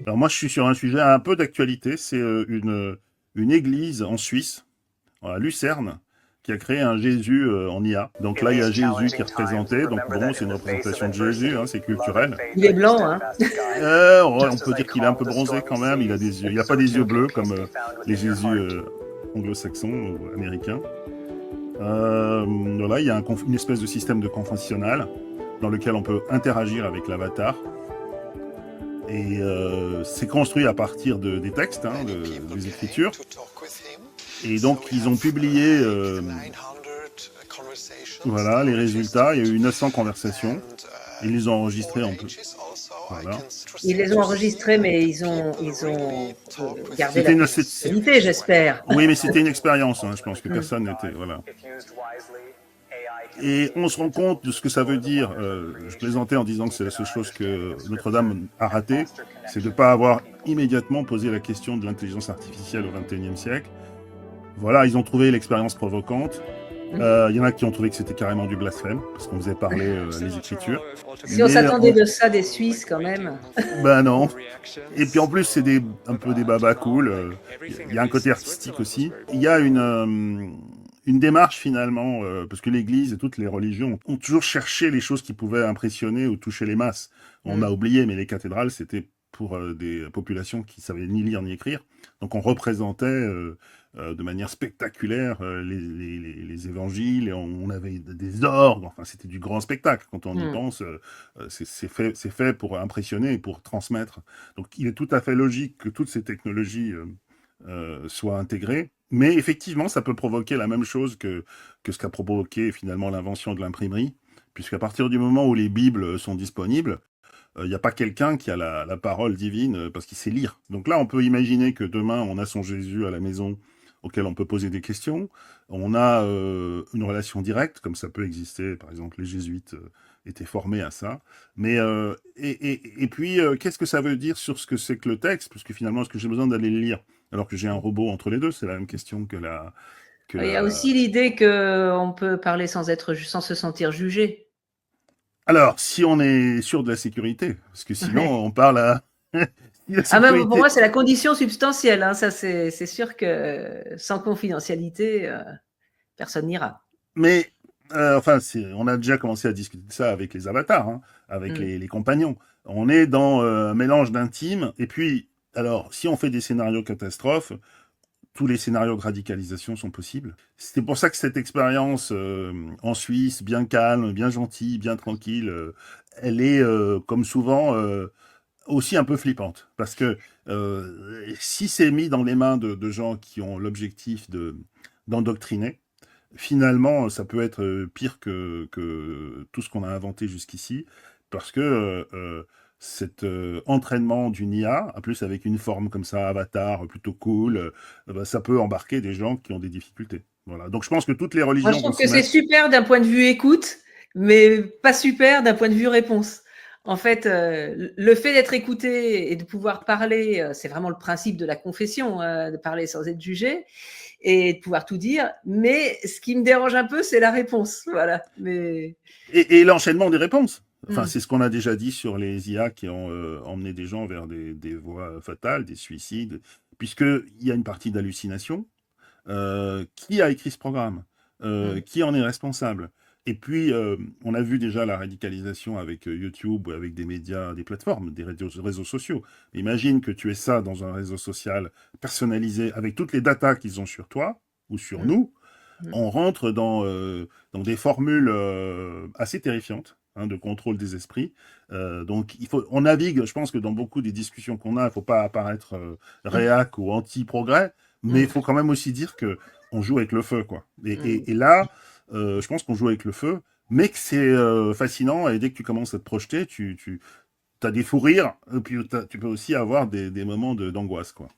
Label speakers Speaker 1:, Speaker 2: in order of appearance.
Speaker 1: Alors moi, je suis sur un sujet un peu d'actualité. C'est une église en Suisse, à Lucerne, qui a créé un Jésus en IA. Donc là, il y a Jésus qui est représenté. Donc bon, c'est une représentation de Jésus, hein, c'est culturel.
Speaker 2: Il est blanc, hein.
Speaker 1: On peut dire qu'il est un peu bronzé quand même. Il a des yeux, il a pas des yeux bleus comme les Jésus anglo-saxons ou américains. Voilà, il y a une espèce de système de confessionnal dans lequel on peut interagir avec l'avatar. Et c'est construit à partir des textes, hein, des écritures. Et donc, ils ont publié voilà, les résultats. Il y a eu 900 conversations. Ils les ont enregistrées en plus. Voilà.
Speaker 2: Ils les ont enregistrés, mais ils ont gardé la confidentialité, j'espère.
Speaker 1: Oui, mais c'était une expérience. Hein, je pense que personne n'était... Voilà. Et on se rend compte de ce que ça veut dire. Je plaisantais en disant que c'est la seule chose que Notre-Dame a ratée, c'est de ne pas avoir immédiatement posé la question de l'intelligence artificielle au XXIe siècle. Voilà, ils ont trouvé l'expérience provocante. Il y en a qui ont trouvé que c'était carrément du blasphème, parce qu'on faisait parler les écritures.
Speaker 2: Si on s'attendait de ça des Suisses, quand même.
Speaker 1: Ben non. Et puis en plus, c'est un peu des babas cool. Il y a un côté artistique aussi. Il y a une démarche finalement, parce que l'Église et toutes les religions ont toujours cherché les choses qui pouvaient impressionner ou toucher les masses. On a oublié, mais les cathédrales, c'était pour des populations qui savaient ni lire ni écrire. Donc on représentait de manière spectaculaire les évangiles, et on avait des orgues, enfin c'était du grand spectacle quand on y pense. C'est fait pour impressionner et pour transmettre. Donc il est tout à fait logique que toutes ces technologies soient intégrées. Mais effectivement, ça peut provoquer la même chose que ce qu'a provoqué finalement l'invention de l'imprimerie, puisqu'à partir du moment où les Bibles sont disponibles, il n'y a pas quelqu'un qui a la parole divine parce qu'il sait lire. Donc là, on peut imaginer que demain, on a son Jésus à la maison auquel on peut poser des questions. On a une relation directe, comme ça peut exister. Par exemple, les jésuites étaient formés à ça. Mais et puis, qu'est-ce que ça veut dire sur ce que c'est que le texte? Parce que finalement, est-ce que j'ai besoin d'aller le lire alors que j'ai un robot entre les deux? C'est la même question que la...
Speaker 2: Il y a aussi l'idée qu'on peut parler sans se sentir jugé.
Speaker 1: Alors, si on est sûr de la sécurité, parce que sinon, on parle à...
Speaker 2: Même pour moi, c'est la condition substantielle. Hein. Ça, c'est sûr que sans confidentialité, personne n'ira.
Speaker 1: Mais, enfin, on a déjà commencé à discuter de ça avec les avatars, hein, avec les compagnons. On est dans un mélange d'intime. Et puis, alors, si on fait des scénarios catastrophes, tous les scénarios de radicalisation sont possibles. C'est pour ça que cette expérience en Suisse, bien calme, bien gentille, bien tranquille, elle est, comme souvent, aussi un peu flippante. Parce que si c'est mis dans les mains de gens qui ont l'objectif d'endoctriner, finalement, ça peut être pire que tout ce qu'on a inventé jusqu'ici, parce que cet entraînement d'une IA, en plus avec une forme comme ça, avatar, plutôt cool, bah, ça peut embarquer des gens qui ont des difficultés. Voilà. Donc je pense que toutes les religions...
Speaker 2: Moi, je trouve que c'est super d'un point de vue écoute, mais pas super d'un point de vue réponse. En fait, le fait d'être écouté et de pouvoir parler, c'est vraiment le principe de la confession, de parler sans être jugé et de pouvoir tout dire. Mais ce qui me dérange un peu, c'est la réponse. Voilà. Mais...
Speaker 1: Et l'enchaînement des réponses. Enfin, c'est ce qu'on a déjà dit sur les IA qui ont emmené des gens vers des voies fatales, des suicides, puisqu'il y a une partie d'hallucination. Qui a écrit ce programme? Qui en est responsable? Et puis, on a vu déjà la radicalisation avec YouTube, avec des médias, des plateformes, des réseaux sociaux. Imagine que tu es ça dans un réseau social personnalisé, avec toutes les datas qu'ils ont sur toi, ou sur nous. On rentre dans des formules assez terrifiantes, hein, de contrôle des esprits. Donc, on navigue, je pense que dans beaucoup des discussions qu'on a, il ne faut pas apparaître réac ou anti-progrès, mais il faut quand même aussi dire que on joue avec le feu, quoi. Et là, je pense qu'on joue avec le feu, mais que c'est fascinant, et dès que tu commences à te projeter, tu as des fous rires, et puis tu peux aussi avoir des moments d'angoisse, quoi.